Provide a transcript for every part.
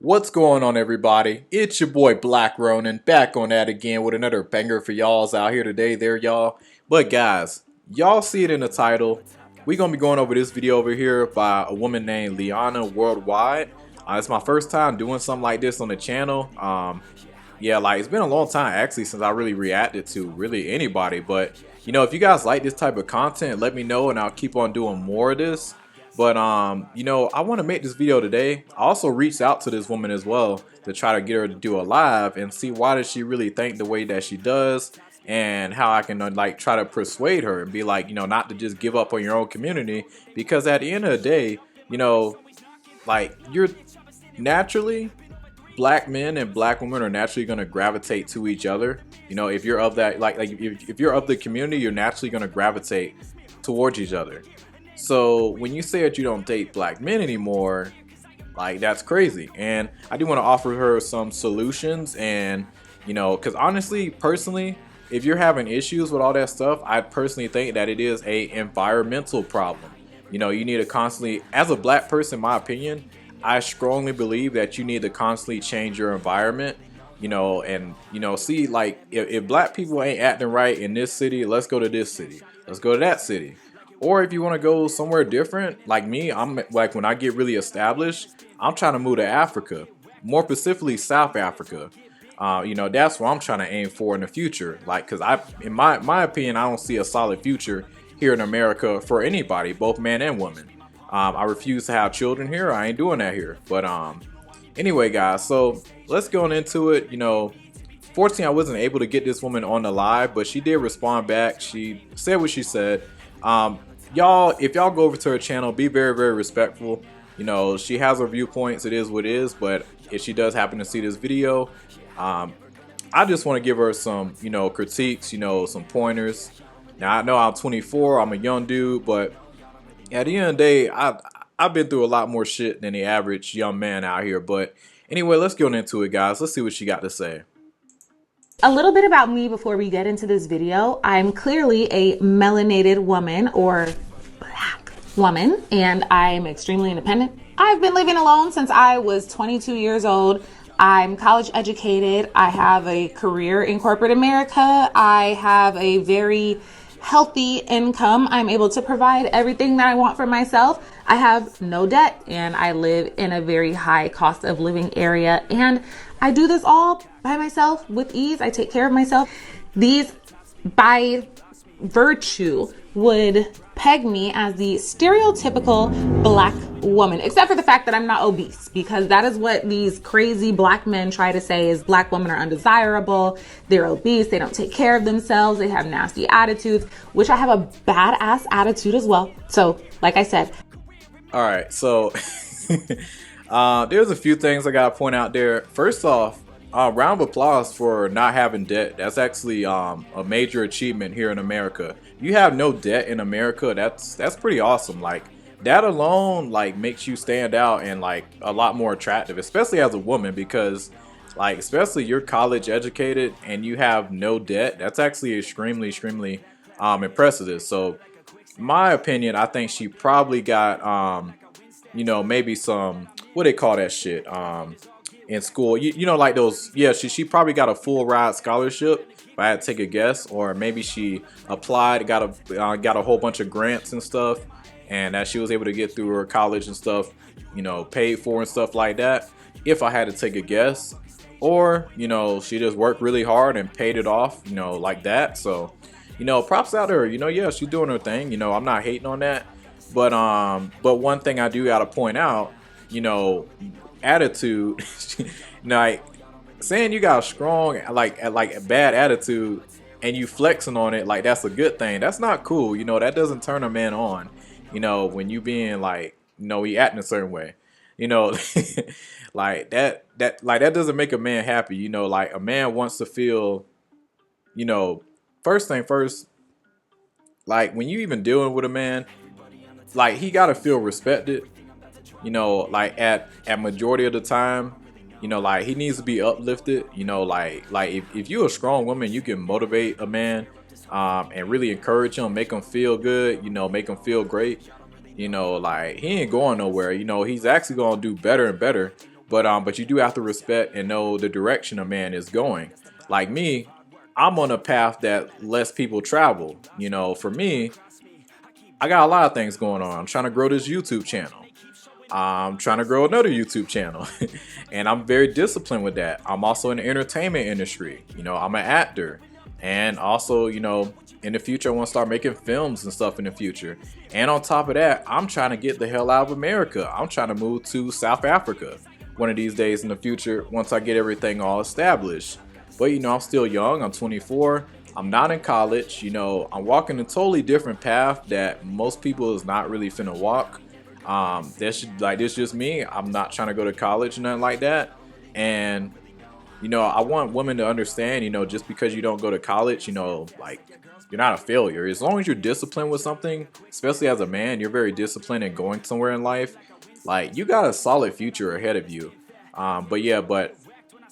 What's going on, everybody? It's your boy Black Ronin back on that again with another banger for y'all's out here today there, y'all. But guys, y'all see it in the title. We're gonna be going over this video over here by a woman named Liana Worldwide. It's my first time doing something like this on the channel. Yeah, like it's been a long time actually since I really reacted to really anybody. But you know, if you guys like this type of content, let me know and I'll keep on doing more of this. But you know, I want to make this video today. I also reached out to this woman as well to try to get her to do a live and see why does she really think the way that she does, and how I can like try to persuade her and be like, you know, not to just give up on your own community, because at the end of the day, you know, like you're naturally, black men and black women are naturally going to gravitate to each other. You know, if you're of that, like if you're of the community, you're naturally going to gravitate towards each other. So when you say that you don't date black men anymore, like that's crazy. And I do want to offer her some solutions. And you know, because honestly, personally, if you're having issues with all that stuff, I personally think that it is a environmental problem. You know, you need to constantly, as a black person, in my opinion, I strongly believe that you need to constantly change your environment. You know, and you know, see, like if black people ain't acting right in this city, let's go to this city, let's go to that city. Or if you want to go somewhere different, like me, I'm like, when I get really established, I'm trying to move to Africa, more specifically South Africa. You know, that's what I'm trying to aim for in the future. Like, cause in my opinion, I don't see a solid future here in America for anybody, both man and woman. I refuse to have children here. I ain't doing that here. But anyway, guys, so let's go on into it. You know, fortunately, I wasn't able to get this woman on the live, but she did respond back. She said what she said. Y'all, if y'all go over to her channel, be very, very respectful. You know, she has her viewpoints. It is what it is. But if she does happen to see this video, I just want to give her some, you know, critiques, you know, some pointers. Now, I know I'm 24. I'm a young dude. But at the end of the day, I've been through a lot more shit than the average young man out here. But anyway, let's get into it, guys. Let's see what she got to say. A little bit about me before we get into this video. I'm clearly a melanated woman, or black woman, and I'm extremely independent. I've been living alone since I was 22 years old. I'm college educated. I have a career in corporate America. I have a very healthy income. I'm able to provide everything that I want for myself. I have no debt, and I live in a very high cost of living area, and I do this all by myself with ease. I take care of myself. These, by virtue, would peg me as the stereotypical black woman, except for the fact that I'm not obese, because that is what these crazy black men try to say, is black women are undesirable, they're obese, they don't take care of themselves, they have nasty attitudes, which I have a badass attitude as well. So, like I said. All right, so there's a few things I gotta point out there. First off, round of applause for not having debt. That's actually a major achievement here in America. You have no debt in America. That's pretty awesome. Like that alone, like makes you stand out and like a lot more attractive, especially as a woman, because like especially you're college educated and you have no debt. That's actually extremely impressive. So, in my opinion, I think she probably got you know, maybe some, what they call that shit in school, you know, like those, yeah, she probably got a full ride scholarship, if I had to take a guess. Or maybe she applied, got a whole bunch of grants and stuff, and that she was able to get through her college and stuff, you know, paid for and stuff like that, if I had to take a guess. Or, you know, she just worked really hard and paid it off, you know, like that. So, you know, props out to her. You know, yeah, she's doing her thing. You know, I'm not hating on that. But one thing I do gotta point out, you know, attitude, like saying you got a strong, like a bad attitude and you flexing on it like that's a good thing. That's not cool. You know, that doesn't turn a man on. You know, when you being like, you know, he acting a certain way. You know, like that doesn't make a man happy. You know, like a man wants to feel, you know, first thing first, like when you even dealing with a man, like he gotta feel respected, you know, like at majority of the time, you know, like he needs to be uplifted, you know, like if you're a strong woman, you can motivate a man and really encourage him, make him feel good, you know, make him feel great, you know, like he ain't going nowhere, you know, he's actually gonna do better and better But you do have to respect and know the direction a man is going. Like me, I'm on a path that less people travel. You know, for me, I got a lot of things going on. I'm trying to grow this YouTube channel. I'm trying to grow another YouTube channel. And I'm very disciplined with that. I'm also in the entertainment industry. You know, I'm an actor. And also, you know, in the future, I want to start making films and stuff in the future. And on top of that, I'm trying to get the hell out of America. I'm trying to move to South Africa one of these days in the future once I get everything all established. But, you know, I'm still young. I'm 24. I'm not in college. You know, I'm walking a totally different path that most people is not really finna walk. This just me. I'm not trying to go to college or nothing like that. And, you know, I want women to understand, you know, just because you don't go to college, you know, like, you're not a failure. As long as you're disciplined with something, especially as a man, you're very disciplined and going somewhere in life. Like, you got a solid future ahead of you. But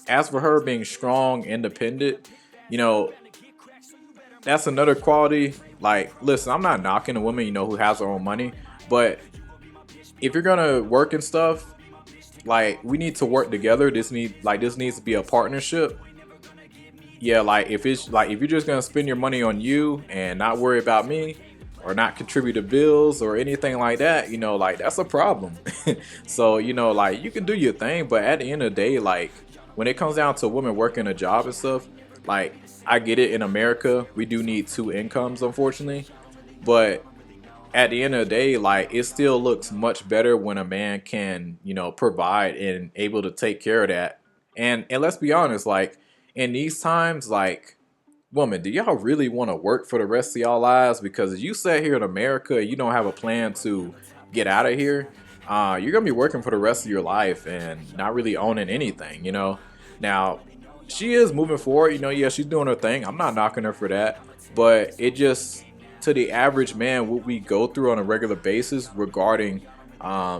as for her being strong, independent, you know, that's another quality. Like, listen, I'm not knocking a woman, you know, who has her own money, but if you're gonna work and stuff, like, we need to work together. This needs to be a partnership. Yeah, like if you're just gonna spend your money on you and not worry about me or not contribute to bills or anything like that, you know, like, that's a problem. So, you know, like, you can do your thing, but at the end of the day, like, when it comes down to women working a job and stuff, like, I get it, in America we do need two incomes, unfortunately, but at the end of the day, like, it still looks much better when a man can, you know, provide and able to take care of that. And let's be honest, like, in these times, like, woman, do y'all really want to work for the rest of y'all lives? Because you sat here in America and you don't have a plan to get out of here, you're gonna be working for the rest of your life and not really owning anything, you know. Now, she is moving forward, you know. Yeah, she's doing her thing. I'm not knocking her for that, but it just, to the average man, what we go through on a regular basis regarding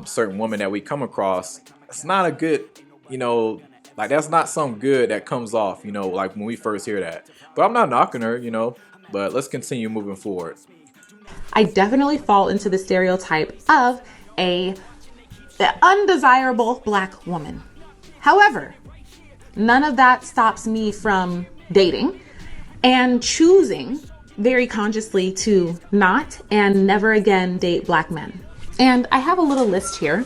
certain women that we come across, it's not a good, you know, like, that's not some good that comes off, you know, like when we first hear that. But I'm not knocking her, you know, but let's continue moving forward. I definitely fall into the stereotype of the undesirable black woman. However, none of that stops me from dating and choosing very consciously to not and never again date black men. And I have a little list here,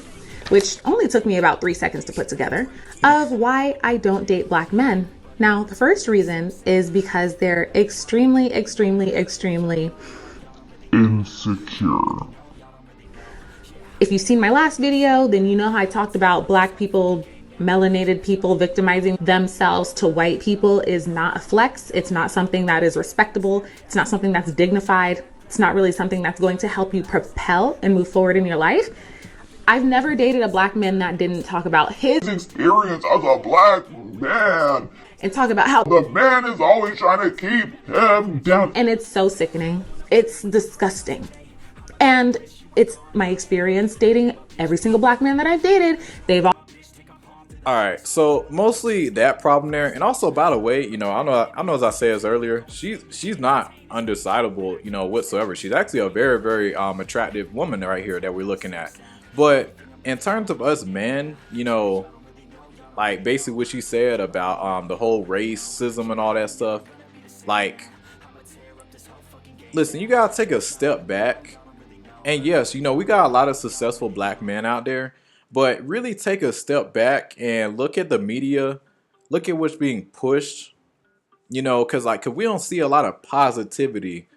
which only took me about 3 seconds to put together, of why I don't date black men. Now, the first reason is because they're extremely, extremely, extremely insecure. If you've seen my last video, then you know how I talked about black people, melanated people victimizing themselves to white people is not a flex. It's not something that is respectable. It's not something that's dignified. It's not really something that's going to help you propel and move forward in your life. I've never dated a black man that didn't talk about his Experience as a black man. and talk about how The man is always trying to keep him down. and it's so sickening. It's disgusting. And it's my experience dating every single black man that I've dated. They've all Alright, so mostly that problem there. And also, by the way, you know, I know as I said earlier, she's not undecidable, you know, whatsoever. She's actually a very, very attractive woman right here that we're looking at. But in terms of us men, you know, like, basically what she said about the whole racism and all that stuff, like, listen, you gotta take a step back. And yes, you know, we got a lot of successful black men out there, but really take a step back and look at the media, look at what's being pushed, you know, cause we don't see a lot of positivity,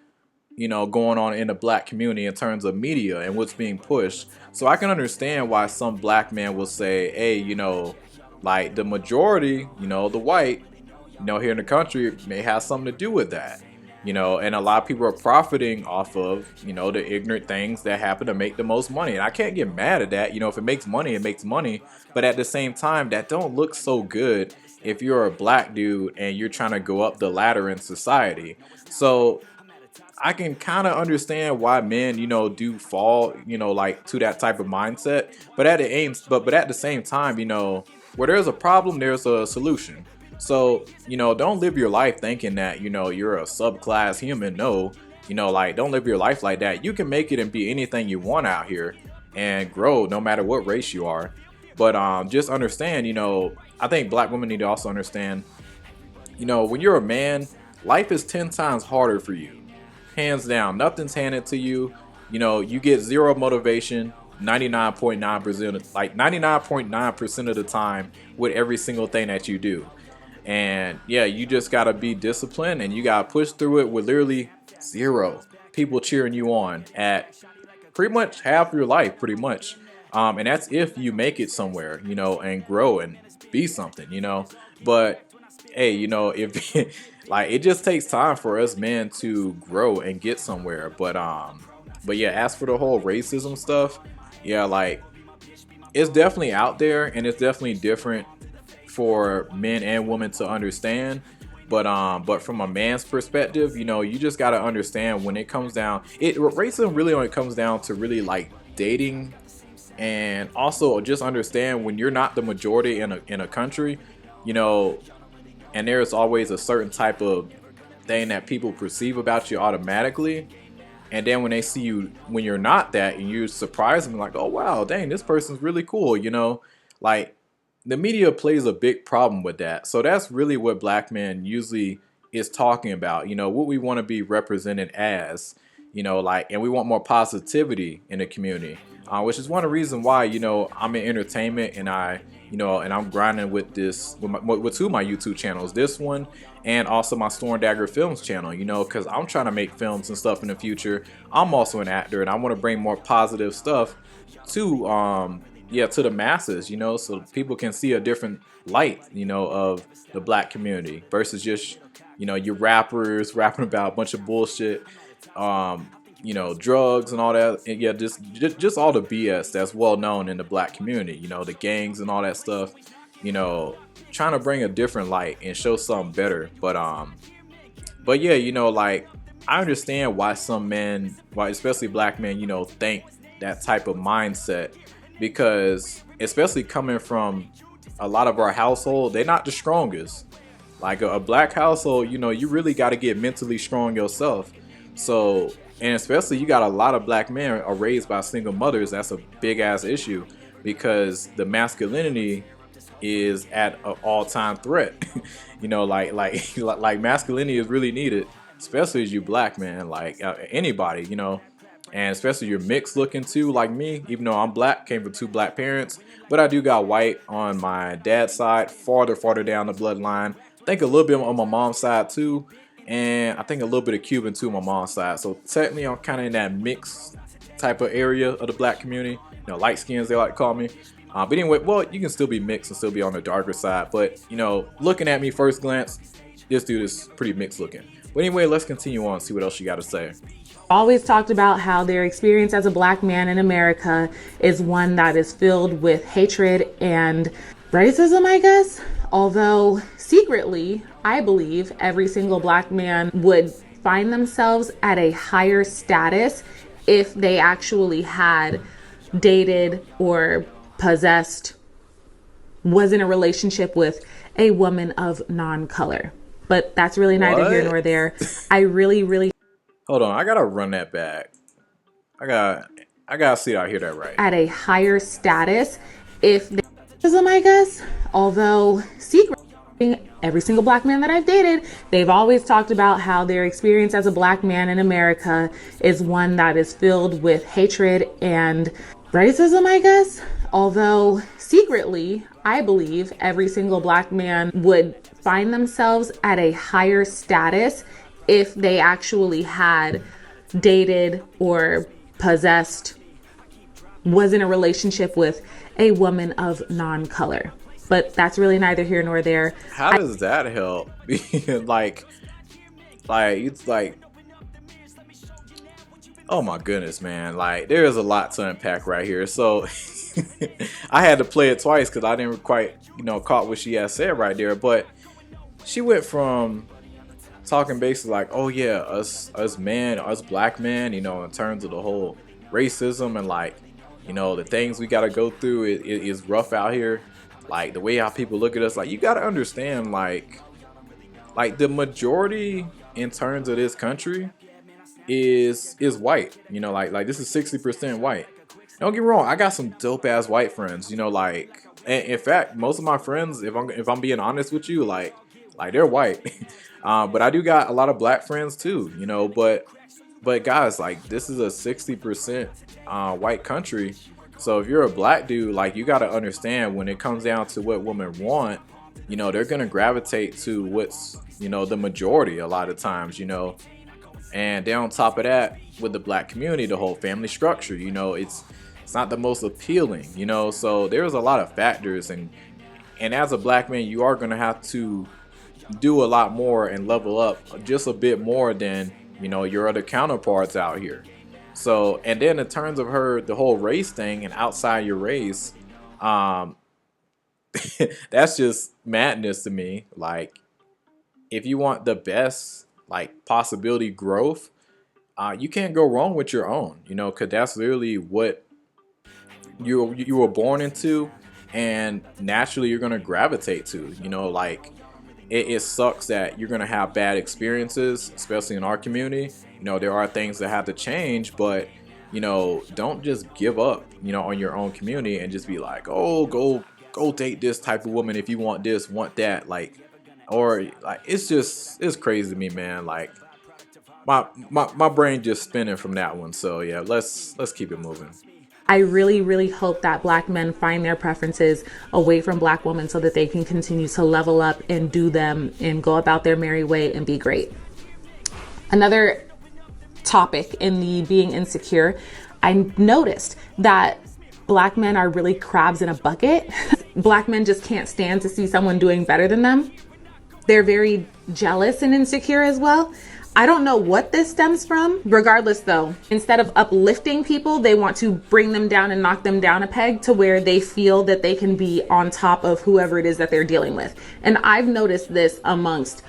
you know, going on in the black community in terms of media and what's being pushed. So I can understand why some black man will say, hey, you know, like, the majority, you know, the white, you know, here in the country may have something to do with that. You know, and a lot of people are profiting off of, you know, the ignorant things that happen to make the most money. And I can't get mad at that. You know, if it makes money, it makes money. But at the same time, that don't look so good if you're a black dude and you're trying to go up the ladder in society. So I can kind of understand why men, you know, do fall, you know, like, to that type of mindset. But at the same time, you know, where there's a problem, there's a solution. So, you know, don't live your life thinking that, you know, you're a subclass human. No, you know, like, don't live your life like that. You can make it and be anything you want out here and grow no matter what race you are. But just understand, you know, I think black women need to also understand, you know, when you're a man, life is 10 times harder for you. Hands down, nothing's handed to you. You know, you get zero motivation 99.9%, like 99.9% of the time with every single thing that you do. And yeah, you just gotta be disciplined and you gotta push through it with literally zero people cheering you on at pretty much half your life, pretty much. And that's if you make it somewhere, you know, and grow and be something, you know. But hey, you know, if like it just takes time for us men to grow and get somewhere. But yeah, as for the whole racism stuff, yeah, like it's definitely out there and it's definitely different for men and women to understand. But from a man's perspective, you know, you just gotta understand when it comes down, it racism really only comes down to really like dating, and also just understand when you're not the majority in a country, you know, and there's always a certain type of thing that people perceive about you automatically. And then when they see you when you're not that and you surprise them like, oh wow, dang, this person's really cool, you know, like the media plays a big problem with that. So that's really what black men usually is talking about, you know, what we want to be represented as, you know, like, and we want more positivity in the community, which is one of the reasons why, you know, I'm in entertainment and you know, and I'm grinding with this, with two of my YouTube channels, this one and also my Dagger Films channel, you know, because I'm trying to make films and stuff in the future. I'm also an actor and I want to bring more positive stuff to, yeah, to the masses, you know, so people can see a different light, you know, of the black community versus just, you know, your rappers rapping about a bunch of bullshit, you know, drugs and all that. And yeah, just all the BS that's well known in the black community, you know, the gangs and all that stuff, you know, trying to bring a different light and show something better. But yeah, you know, like I understand why some men, why especially black men, you know, think that type of mindset, because especially coming from a lot of our household, they're not the strongest. Like a black household, you know, you really got to get mentally strong yourself. So, and especially you got a lot of black men are raised by single mothers. That's a big ass issue because the masculinity is at an all-time threat. You know, like masculinity is really needed, especially as you black man, like anybody, you know. And especially you're mixed looking too, like me, even though I'm black, came from two black parents, but I do got white on my dad's side, farther down the bloodline. I think a little bit on my mom's side too, and I think a little bit of Cuban too on my mom's side. So technically I'm kind of in that mixed type of area of the black community, you know, light skins they like to call me. But anyway, well, you can still be mixed and still be on the darker side, but you know, looking at me first glance, this dude is pretty mixed looking. But anyway, let's continue on, see what else you got to say. Always talked about how their experience as a black man in America is one that is filled with hatred and racism, I guess. Although secretly, I believe every single black man would find themselves at a higher status if they actually had dated or possessed, was in a relationship with a woman of non-color. But that's really neither here nor there. I really Hold on, I gotta run that back. I gotta see that I hear that right. At a higher status if they, I guess. Although secretly, every single black man that I've dated, they've always talked about how their experience as a black man in America is one that is filled with hatred and racism, I guess. Although secretly, I believe every single black man would find themselves at a higher status if they actually had dated or possessed, was in a relationship with a woman of non-color. But that's really neither here nor there. How does that help? like it's like, oh my goodness, man. Like there is a lot to unpack right here. So I had to play it twice because I didn't quite, you know, caught what she had said right there. But she went from talking basically like, oh yeah, us black men, you know, in terms of the whole racism and like, you know, the things we got to go through is rough out here. Like the way how people look at us, like you got to understand, like the majority in terms of this country is white. You know, like this is 60% white. Don't get me wrong, I got some dope ass white friends. You know, like And in fact, most of my friends, if I'm being honest with you, like they're white. But I do got a lot of black friends too, you know. But guys, like this is a 60% white country. So if you're a black dude, like you got to understand when it comes down to what women want, you know, they're gonna gravitate to what's, you know, the majority a lot of times, you know. And then on top of that, with the black community, the whole family structure, you know, it's not the most appealing, you know. So there's a lot of factors, and as a black man, you are gonna have to do a lot more and level up just a bit more than, you know, your other counterparts out here. So, and then in terms of the whole race thing and outside your race, um, that's just madness to me. Like, if you want the best, like, possibility growth, you can't go wrong with your own, you know, because that's literally what you were born into, and naturally you're gonna gravitate to, you know, like it sucks that you're gonna have bad experiences, especially in our community. You know, there are things that have to change, but you know, don't just give up, you know, on your own community and just be like, oh, go date this type of woman if you want this, want that, like, or like it's crazy to me, man. Like my brain just spinning from that one. So yeah, let's keep it moving. I really, really hope that black men find their preferences away from black women so that they can continue to level up and do them and go about their merry way and be great. Another topic in the being insecure, I noticed that black men are really crabs in a bucket. Black men just can't stand to see someone doing better than them. They're very jealous and insecure as well. I don't know what this stems from. Regardless though, instead of uplifting people, they want to bring them down and knock them down a peg to where they feel that they can be on top of whoever it is that they're dealing with. And I've noticed this amongst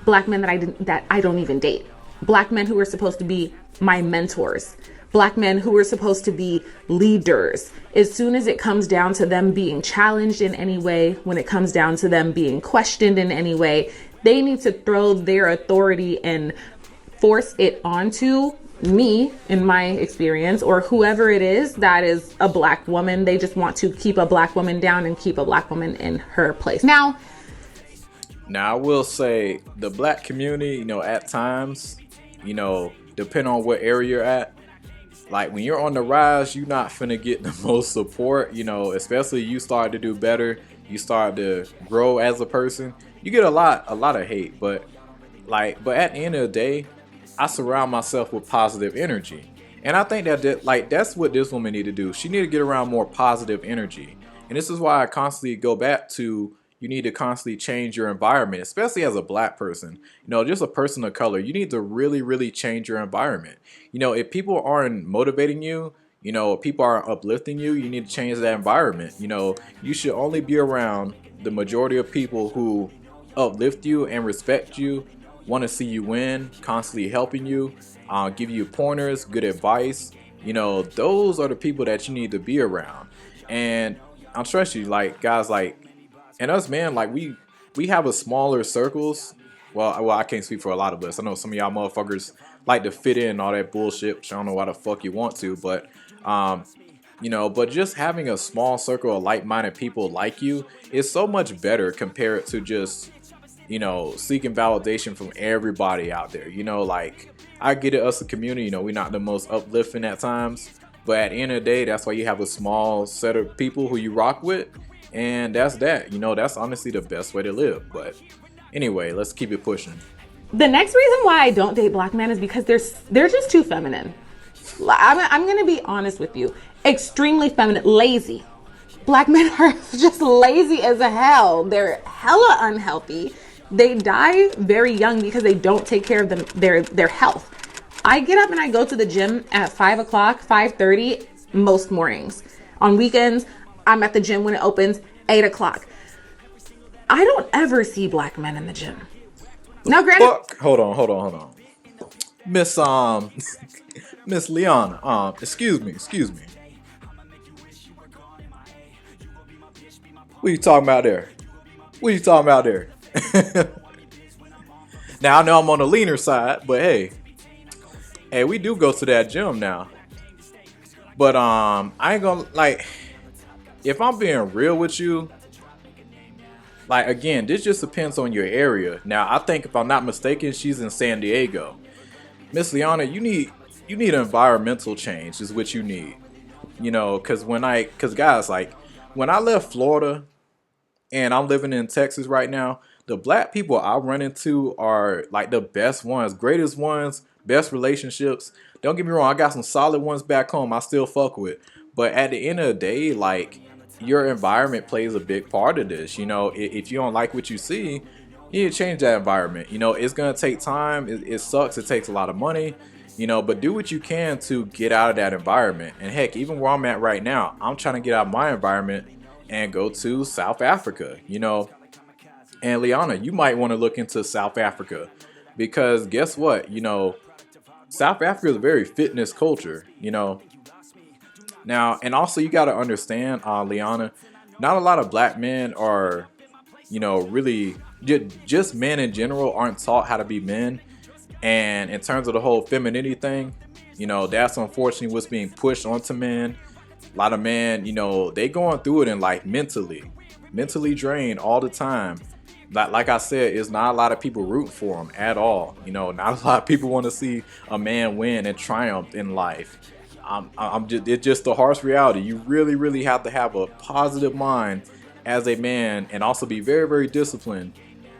black men that I don't even date. Black men who are supposed to be my mentors. Black men who are supposed to be leaders. As soon as it comes down to them being challenged in any way, when it comes down to them being questioned in any way, they need to throw their authority and force it onto me, in my experience, or whoever it is that is a black woman. They just want to keep a black woman down and keep a black woman in her place. Now, I will say the black community, you know, at times, you know, depending on what area you're at, like when you're on the rise, you're not finna get the most support, you know, especially you start to do better, you start to grow as a person, you get a lot of hate. But at the end of the day, I surround myself with positive energy. And I think that's what this woman need to do. She need to get around more positive energy. And this is why I constantly go back to, you need to constantly change your environment, especially as a black person, you know, just a person of color. You need to really, really change your environment. You know, if people aren't motivating you, you know, if people aren't uplifting you, you need to change that environment. You know, you should only be around the majority of people who uplift you and respect you, want to see you win, constantly helping you, give you pointers, good advice. You know, those are the people that you need to be around. And I'll trust you, like guys, like, and us, man, like we have a smaller circles. Well, I can't speak for a lot of us. I know some of y'all motherfuckers like to fit in all that bullshit, which I don't know why the fuck you want to, but you know, but just having a small circle of like-minded people like you is so much better compared to just, you know, seeking validation from everybody out there. You know, like, I get it, us a community, you know, we're not the most uplifting at times, but at the end of the day, that's why you have a small set of people who you rock with, and that's that. You know, that's honestly the best way to live. But anyway, let's keep it pushing. the next reason why I don't date black men is because they're just too feminine. I'm gonna be honest with you. Extremely feminine, lazy. Black men are just lazy as a hell. They're hella unhealthy. They die very young because they don't take care of their health. I get up and I go to the gym at 5 o'clock, 5:30 most mornings. On weekends, I'm at the gym when it opens, 8 o'clock. I don't ever see black men in the gym. Now, granted, Hold on. Miss Miss Leon, excuse me. What you talking about there? Now I know I'm on the leaner side, but hey, we do go to that gym now. But I ain't gonna, like, if I'm being real with you, like again, this just depends on your area. Now, I think if I'm not mistaken, she's in San Diego. Miss Liana, you need environmental change is what you need. You know, cause guys, like when I left Florida and I'm living in Texas right now, the black people I run into are like the best ones, greatest ones, best relationships. Don't get me wrong, I got some solid ones back home I still fuck with. But at the end of the day, like your environment plays a big part of this. You know, if you don't like what you see, you need to change that environment. You know, it's gonna take time. It sucks. It takes a lot of money. You know, but do what you can to get out of that environment. And heck, even where I'm at right now, I'm trying to get out of my environment and go to South Africa. You know, and Liana, you might want to look into South Africa because guess what? You know, South Africa is a very fitness culture. You know, now and also you got to understand, Liana, not a lot of black men are, you know, really just men in general aren't taught how to be men. And in terms of the whole femininity thing, you know, that's unfortunately what's being pushed onto men. A lot of men, you know, they going through it in like mentally drained all the time. Like I said, it's not a lot of people rooting for them at all. You know, not a lot of people want to see a man win and triumph in life. It's just the harsh reality. You really, really have to have a positive mind as a man and also be very, very disciplined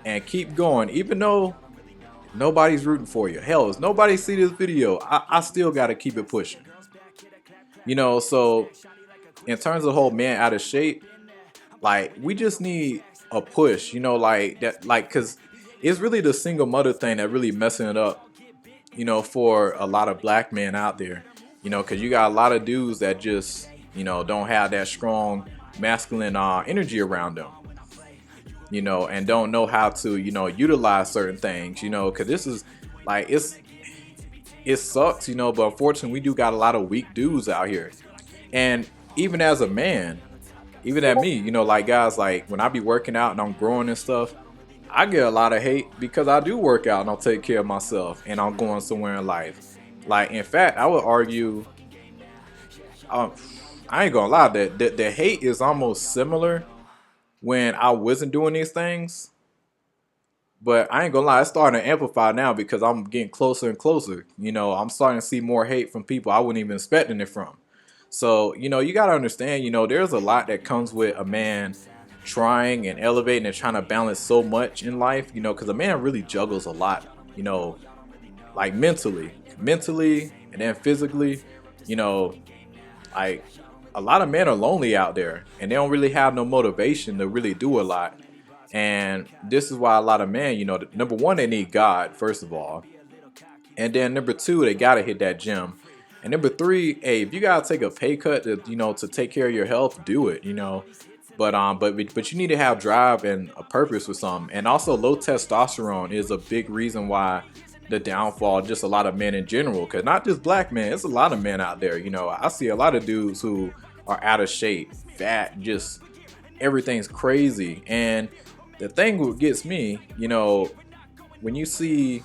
and keep going, even though nobody's rooting for you. Hell, if nobody see this video, I still got to keep it pushing. You know, so in terms of the whole man out of shape, like we just need a push, you know, like that, like, cause it's really the single mother thing that really messing it up, you know, for a lot of black men out there, you know, cause you got a lot of dudes that just, you know, don't have that strong masculine energy around them, you know, and don't know how to, you know, utilize certain things, you know, cause this is like, it sucks, you know, but unfortunately we do got a lot of weak dudes out here. And even as a man, even at me, you know, like guys, like when I be working out and I'm growing and stuff, I get a lot of hate because I do work out and I'll take care of myself and I'm going somewhere in life. Like, in fact, I would argue, I ain't gonna lie, that the hate is almost similar when I wasn't doing these things. But I ain't gonna lie, it's starting to amplify now because I'm getting closer and closer. You know, I'm starting to see more hate from people I wasn't even expecting it from. So, you know, you got to understand, you know, there's a lot that comes with a man trying and elevating and trying to balance so much in life, you know, because a man really juggles a lot, you know, like mentally, and then physically, you know, like a lot of men are lonely out there and they don't really have no motivation to really do a lot. And this is why a lot of men, you know, number one, they need God, first of all. And then number two, they got to hit that gym. And number three, hey, if you gotta take a pay cut to, you know, to take care of your health, do it, you know. But you need to have drive and a purpose for something. And also low testosterone is a big reason why the downfall, just a lot of men in general, because not just black men, it's a lot of men out there, you know. I see a lot of dudes who are out of shape, fat, just everything's crazy. And the thing that gets me, you know, when you see,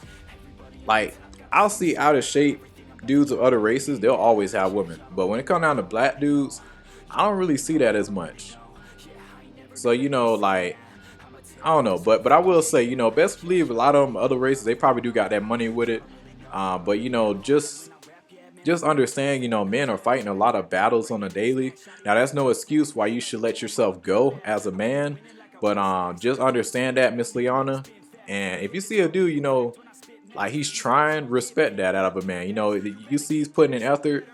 like, I'll see out of shape dudes of other races, they'll always have women. But when it comes down to black dudes, I don't really see that as much. So, you know, like, I don't know. But I will say, you know, best believe a lot of them other races, they probably do got that money with it. But, you know, just understand, you know, men are fighting a lot of battles on a daily. Now, that's no excuse why you should let yourself go as a man. But just understand that, Miss Liana. And if you see a dude, you know, like he's trying, respect that out of a man. You know, you see he's putting in effort,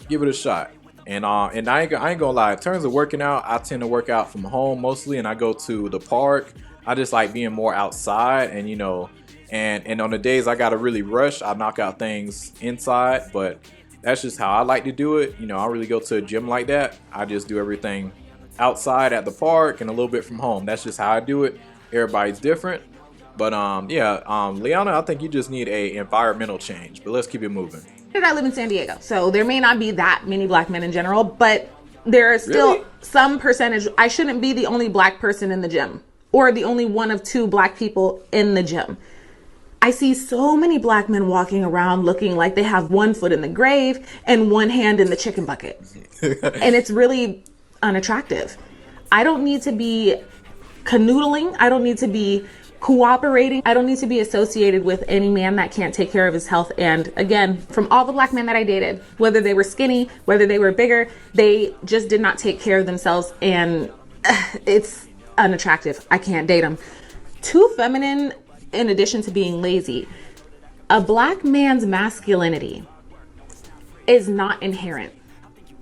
give it a shot. And I ain't gonna lie, in terms of working out, I tend to work out from home mostly, and I go to the park. I just like being more outside, and you know, and on the days I gotta really rush, I knock out things inside. But that's just how I like to do it. You know, I don't really go to a gym like that. I just do everything outside at the park and a little bit from home. That's just how I do it. Everybody's different. But Liana, I think you just need a environmental change. But let's keep it moving. I live in San Diego, so there may not be that many black men in general, but there are still some percentage. I shouldn't be the only black person in the gym or the only one of two black people in the gym. I see so many black men walking around looking like they have one foot in the grave and one hand in the chicken bucket. And it's really unattractive. I don't need to be canoodling. I don't need to be cooperating. I don't need to be associated with any man that can't take care of his health. And again, from all the black men that I dated, whether they were skinny, whether they were bigger, they just did not take care of themselves, and it's unattractive. I can't date them. Too feminine, in addition to being lazy. A black man's masculinity is not inherent.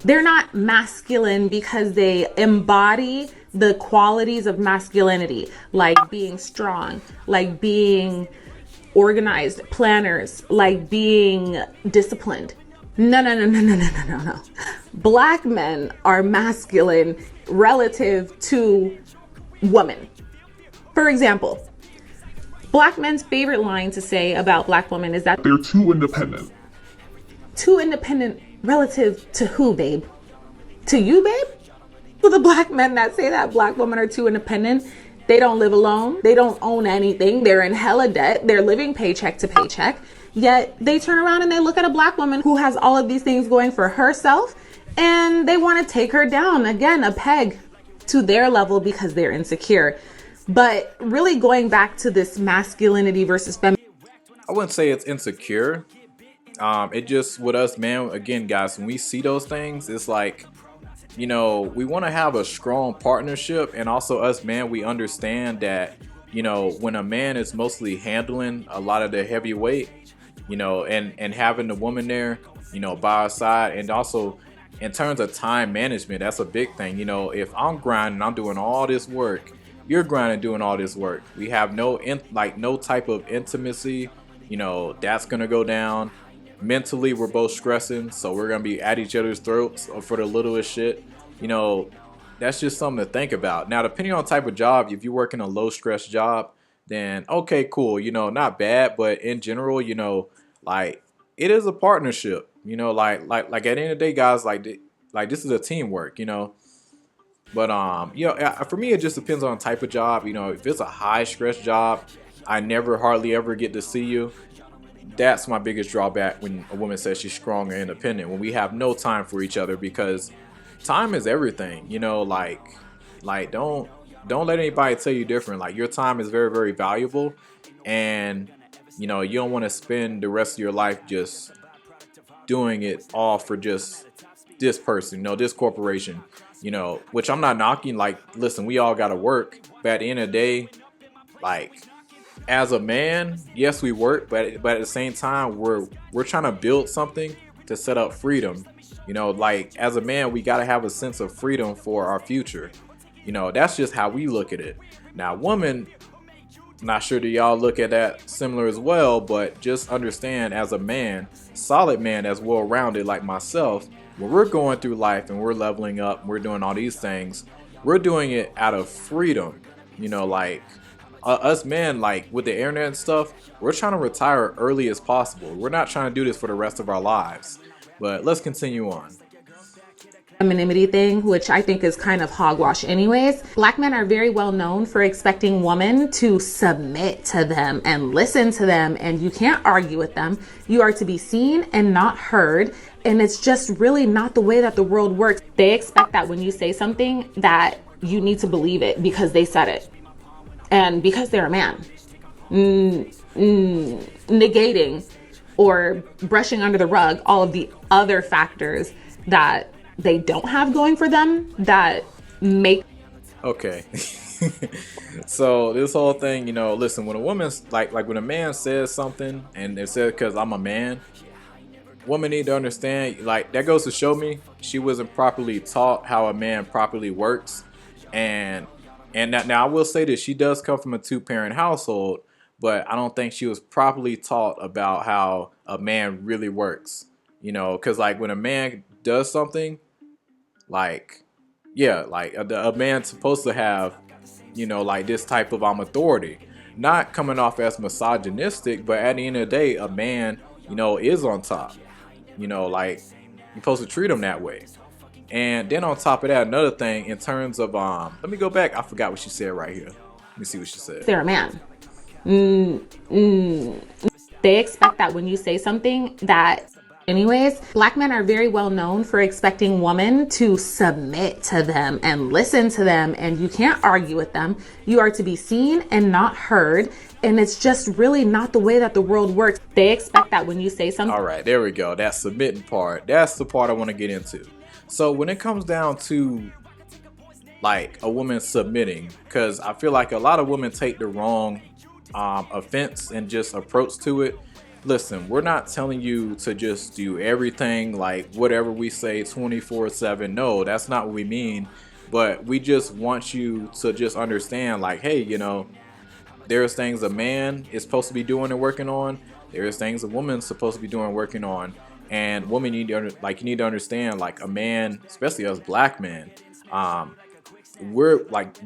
They're not masculine because they embody the qualities of masculinity, like being strong, like being organized, planners, like being disciplined. No. Black men are masculine relative to women. For example, black men's favorite line to say about black women is that They're too independent. too independent relative to who, babe? To you, babe? For the black men that say that black women are too independent, they don't live alone, they don't own anything, they're in hella debt, they're living paycheck to paycheck, yet they turn around and they look at a black woman who has all of these things going for herself, and they want to take her down, again, a peg to their level because they're insecure. But really going back to this masculinity versus femininity, I wouldn't say it's insecure. It just, with us, man, again, guys, when we see those things, it's like, you know, we want to have a strong partnership. And also us, man, we understand that, you know, when a man is mostly handling a lot of the heavy weight, you know, and having the woman there, you know, by our side, and also in terms of time management, that's a big thing. You know, if I'm grinding, I'm doing all this work, you're grinding, doing all this work, we have no type of intimacy, you know, that's gonna go down. Mentally, we're both stressing, so we're gonna be at each other's throats for the littlest shit. You know, that's just something to think about. Now, depending on the type of job, if you work in a low stress job, then okay, cool, you know, not bad. But in general, you know, like, it is a partnership. You know, like at the end of the day, guys, like this is a teamwork. You know, but you know, for me, it just depends on the type of job. You know, if it's a high stress job, I never hardly ever get to see you. That's my biggest drawback when a woman says she's strong and independent, when we have no time for each other, because time is everything. You know, like don't let anybody tell you different. Like, your time is very, very valuable, and you know, you don't want to spend the rest of your life just doing it all for just this person, you know, this corporation, you know, which I'm not knocking. Like, listen, we all gotta work, but at the end of the day, like, as a man, yes, we work, but at the same time, we're trying to build something to set up freedom. You know, like, as a man, we got to have a sense of freedom for our future. You know, that's just how we look at it. Now, woman, not sure do y'all look at that similar as well, but just understand, as a man, solid man that's well-rounded like myself, when we're going through life and we're leveling up, and we're doing all these things, we're doing it out of freedom. You know, like, us men, like with the internet and stuff, we're trying to retire early as possible. We're not trying to do this for the rest of our lives. But let's continue on. femininity thing, which I think is kind of hogwash anyways. Black men are very well known for expecting women to submit to them and listen to them, and you can't argue with them. You are to be seen and not heard, and it's just really not the way that the world works. They expect that when you say something that you need to believe it because they said it. And because they're a man, negating or brushing under the rug all of the other factors that they don't have going for them that make. Okay. So this whole thing, you know, listen, when a woman's like when a man says something and they said, because I'm a man, women need to understand, like, that goes to show me she wasn't properly taught how a man properly works. And now I will say this, she does come from a two-parent household, but I don't think she was properly taught about how a man really works. You know, because like when a man does something, like, yeah, like a man's supposed to have, you know, like this type of authority. Not coming off as misogynistic, but at the end of the day, a man, you know, is on top. You know, like, you're supposed to treat him that way. And then on top of that, another thing in terms of let me go back. I forgot what she said right here. Let me see what she said. They're a man. They expect that when you say something that Anyways, black men are very well known for expecting women to submit to them and listen to them, and you can't argue with them. You are to be seen and not heard, and it's just really not the way that the world works. They expect that when you say something. All right, there we go. That submitting part. That's the part I want to get into. So when it comes down to like a woman submitting, because I feel like a lot of women take the wrong offense and just approach to it. Listen, we're not telling you to just do everything like whatever we say 24/7. No, that's not what we mean. But we just want you to just understand, like, hey, you know, there's things a man is supposed to be doing and working on. There's things a woman's supposed to be doing and working on. And women need to, like, you need to understand, like, a man, especially us black men,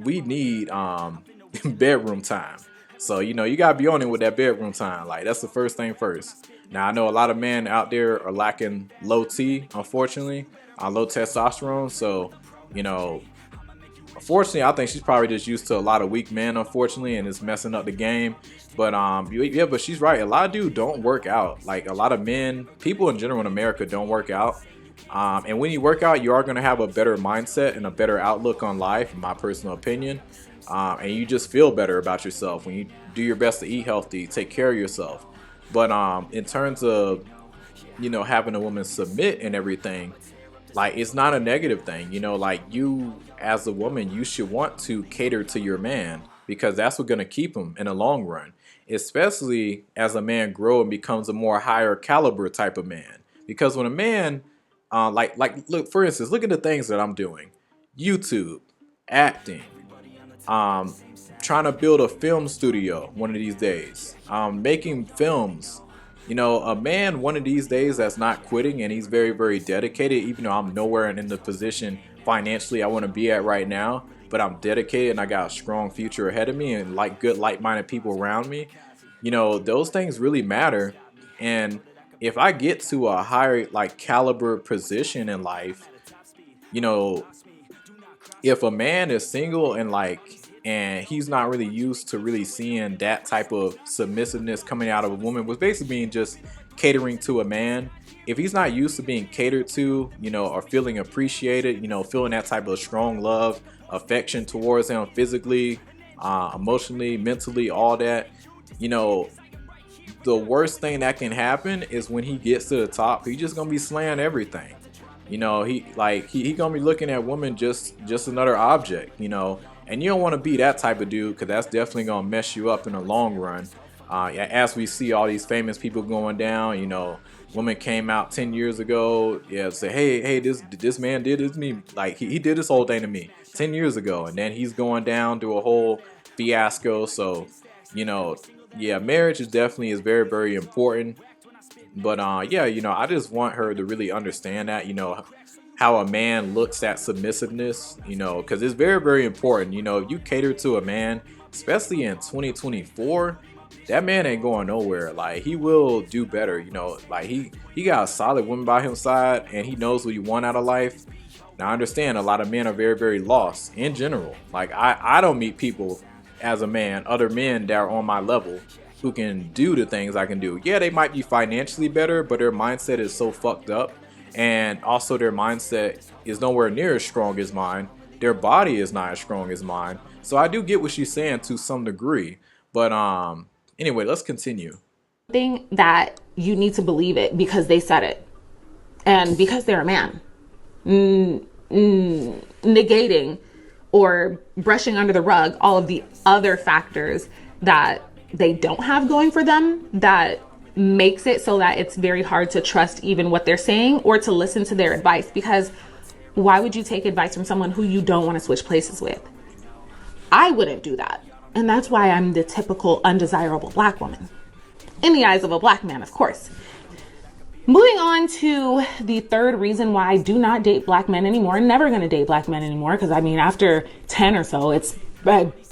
we need bedroom time. So, you know, you gotta be on it with that bedroom time. Like, that's the first thing first. Now, I know a lot of men out there are lacking low T, unfortunately, low testosterone. So, you know, unfortunately, I think she's probably just used to a lot of weak men, unfortunately, and it's messing up the game. But yeah, but she's right. A lot of dudes don't work out. Like, a lot of men, people in general in America don't work out. And when you work out, you are going to have a better mindset and a better outlook on life, in my personal opinion. And you just feel better about yourself when you do your best to eat healthy, take care of yourself. But in terms of, you know, having a woman submit and everything, like, it's not a negative thing. You know, like, you as a woman, you should want to cater to your man, because that's what's going to keep him in the long run, especially as a man grows and becomes a more higher caliber type of man. Because when a man, look, for instance, look at the things that I'm doing: YouTube, acting, trying to build a film studio one of these days, making films. You know, a man one of these days that's not quitting, and he's very, very dedicated, even though I'm nowhere in the position financially I want to be at right now, but I'm dedicated and I got a strong future ahead of me and like good like-minded people around me. You know, those things really matter. And if I get to a higher like caliber position in life, you know, if a man is single and he's not really used to really seeing that type of submissiveness coming out of a woman, was basically being just catering to a man. If he's not used to being catered to, you know, or feeling appreciated, you know, feeling that type of strong love, affection towards him physically, emotionally, mentally, all that, you know, the worst thing that can happen is when he gets to the top, he's just gonna be slaying everything. You know, he gonna be looking at women just another object, you know. And you don't want to be that type of dude, because that's definitely going to mess you up in the long run. As we see all these famous people going down, you know, women came out 10 years ago, say, hey, this man did this to me. Like, he did this whole thing to me 10 years ago. And then he's going down to a whole fiasco. So, you know, yeah, marriage is very, very important. But, yeah, you know, I just want her to really understand that, you know, how a man looks at submissiveness, you know, because it's very, very important. You know, if you cater to a man, especially in 2024, that man ain't going nowhere. Like, he will do better, you know. Like, he got a solid woman by his side, and he knows what he want out of life. Now, I understand a lot of men are very, very lost in general. Like, I don't meet people as a man, other men that are on my level, who can do the things I can do. Yeah, they might be financially better, but their mindset is so fucked up. And also their mindset is nowhere near as strong as mine. Their body is not as strong as mine. So I do get what she's saying to some degree. But anyway, let's continue. Thing that you need to believe it because they said it. And because they're a man. Negating or brushing under the rug all of the other factors that they don't have going for them, that makes it so that it's very hard to trust even what they're saying or to listen to their advice. Because why would you take advice from someone who you don't want to switch places with? I wouldn't do that. And that's why I'm the typical undesirable black woman. In the eyes of a black man, of course. Moving on to the third reason why I do not date black men anymore. I'm never going to date black men anymore. Because I mean, after 10 or so,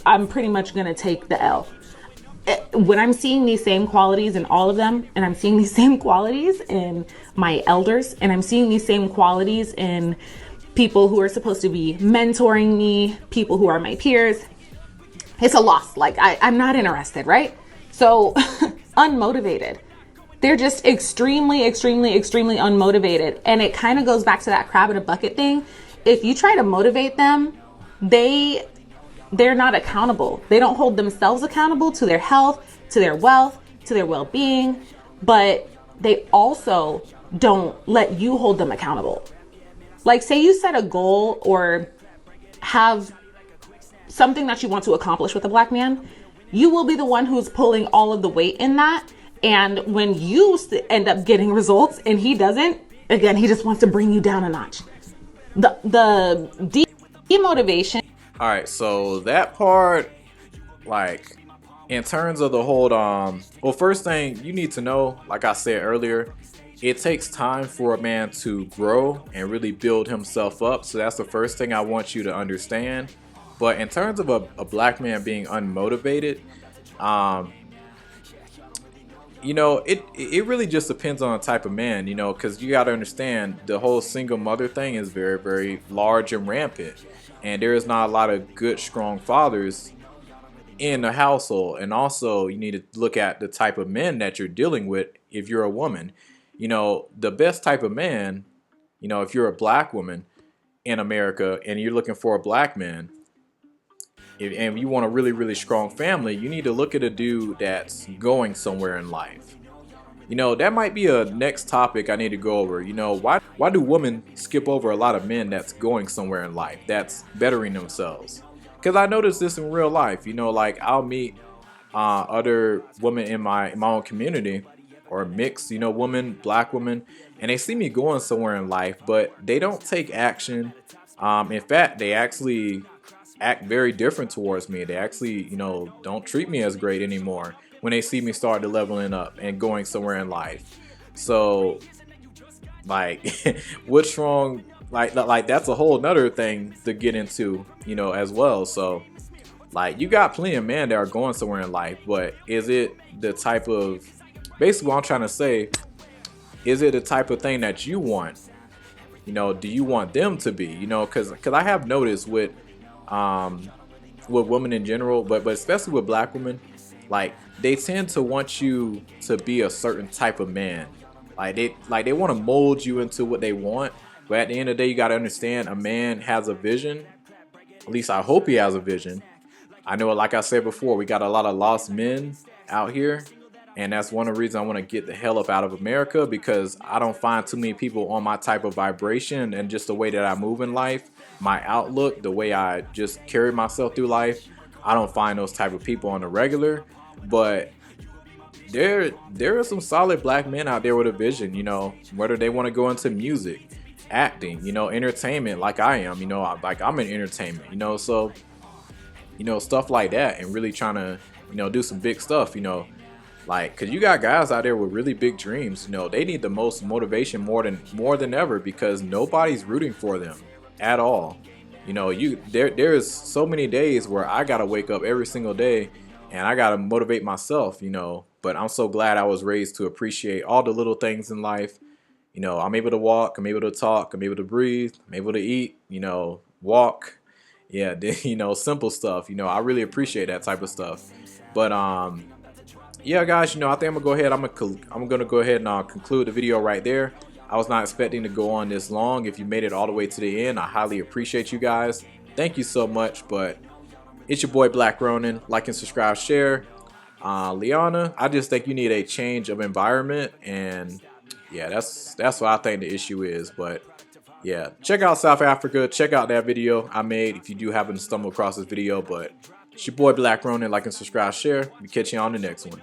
I'm pretty much going to take the L. When I'm seeing these same qualities in all of them, and I'm seeing these same qualities in my elders, and I'm seeing these same qualities in people who are supposed to be mentoring me, people who are my peers, it's a loss. Like, I'm not interested, right? So unmotivated. They're just extremely, extremely, extremely unmotivated. And it kind of goes back to that crab in a bucket thing. If you try to motivate them, they're not accountable. They don't hold themselves accountable to their health, to their wealth, to their well-being, but they also don't let you hold them accountable. Like, say you set a goal or have something that you want to accomplish with a black man, you will be the one who's pulling all of the weight in that. And when you end up getting results and he doesn't, again, he just wants to bring you down a notch. The demotivation. All right, so that part, like, in terms of the whole, well, first thing you need to know, like I said earlier, it takes time for a man to grow and really build himself up. So that's the first thing I want you to understand. But in terms of a black man being unmotivated, you know, it really just depends on the type of man, you know, because you got to understand the whole single mother thing is very, very large and rampant. And there is not a lot of good, strong fathers in the household. And also, you need to look at the type of men that you're dealing with if you're a woman. You know, the best type of man, you know, if you're a black woman in America and you're looking for a black man, and you want a really, really strong family, you need to look at a dude that's going somewhere in life. You know, that might be a next topic I need to go over. You know, why do women skip over a lot of men that's going somewhere in life, that's bettering themselves? Because I noticed this in real life. You know, like I'll meet other women in my own community, or mixed, you know, women, black women, and they see me going somewhere in life, but they don't take action. In fact, they actually act very different towards me. They actually, you know, don't treat me as great anymore when they see me start to leveling up and going somewhere in life. So, like, what's wrong? Like that's a whole nother thing to get into, you know, as well. So, like, you got plenty of men that are going somewhere in life, but is it the type of, basically what I'm trying to say, is it the type of thing that you want? You know, do you want them to be? You know, because I have noticed with women in general, but especially with black women, like they tend to want you to be a certain type of man. Like they want to mold you into what they want. But at the end of the day, you got to understand a man has a vision. At least I hope he has a vision. I know, like I said before, we got a lot of lost men out here. And that's one of the reasons I want to get the hell up out of America, because I don't find too many people on my type of vibration and just the way that I move in life, my outlook, the way I just carry myself through life. I don't find those type of people on the regular. But there are some solid black men out there with a vision, you know, whether they want to go into music, acting, you know, entertainment like I am, you know, like I'm in entertainment, you know, so, you know, stuff like that, and really trying to, you know, do some big stuff, you know. Like, cause you got guys out there with really big dreams. You know, they need the most motivation more than ever, because nobody's rooting for them at all. You know, there is so many days where I gotta wake up every single day and I gotta motivate myself. You know, but I'm so glad I was raised to appreciate all the little things in life. You know, I'm able to walk, I'm able to talk, I'm able to breathe, I'm able to eat. You know, walk. Yeah, you know, simple stuff. You know, I really appreciate that type of stuff. But yeah, guys, you know, I think I'm gonna go ahead and conclude the video right there. I was not expecting to go on this long. If you made it all the way to the end, I highly appreciate you guys. Thank you so much. But it's your boy Black Ronin. Like and subscribe, share. Liana, I just think you need a change of environment, and yeah, that's what I think the issue is. But yeah, check out South Africa. Check out that video I made if you do happen to stumble across this video. But it's your boy Black Ronin. Like and subscribe, share. We catch you on the next one.